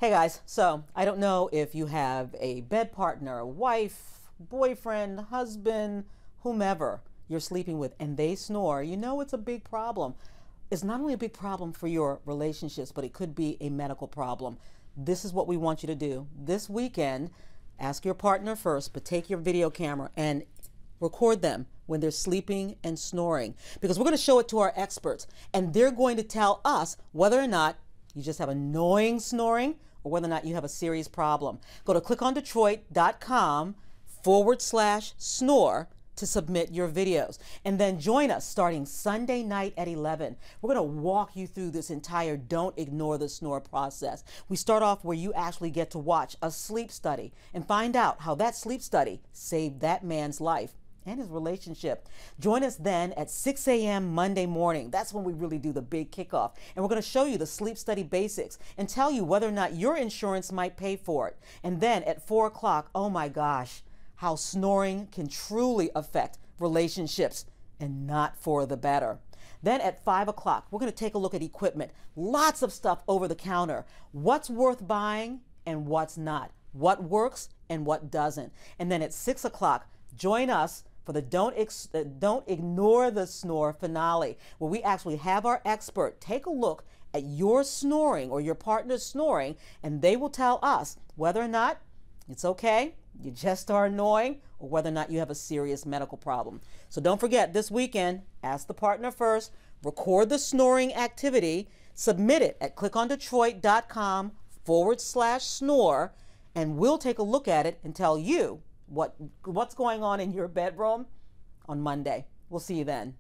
Hey guys, so I don't know if you have a bed partner, wife, boyfriend, husband, whomever you're sleeping with, and they snore. You know it's a big problem. It's not only a big problem for your relationships, but it could be a medical problem. This is what we want you to do. This weekend, ask your partner first, but take your video camera and record them when they're sleeping and snoring, because we're going to show it to our experts, and they're going to tell us whether or not you just have annoying snoring or whether or not you have a serious problem. Go to clickondetroit.com/snore to submit your videos. And then join us starting Sunday night at 11. We're going to walk you through this entire don't ignore the snore process. We start off where you actually get to watch a sleep study and find out how that sleep study saved that man's life and his relationship. Join us then at 6 a.m. Monday morning. That's when we really do the big kickoff. And we're going to show you the sleep study basics and tell you whether or not your insurance might pay for it. And then at 4 o'clock, oh my gosh, how snoring can truly affect relationships and not for the better. Then at 5 o'clock, we're going to take a look at equipment. Lots of stuff over the counter. What's worth buying and what's not. What works and what doesn't. And then at 6 o'clock, join us for the Don't Ignore the Snore finale, where we actually have our expert take a look at your snoring or your partner's snoring, and they will tell us whether or not it's okay, you just are annoying, or whether or not you have a serious medical problem. So don't forget, this weekend, ask the partner first, record the snoring activity, submit it at clickondetroit.com/snore, and we'll take a look at it and tell you what's going on in your bedroom on Monday. We'll see you then.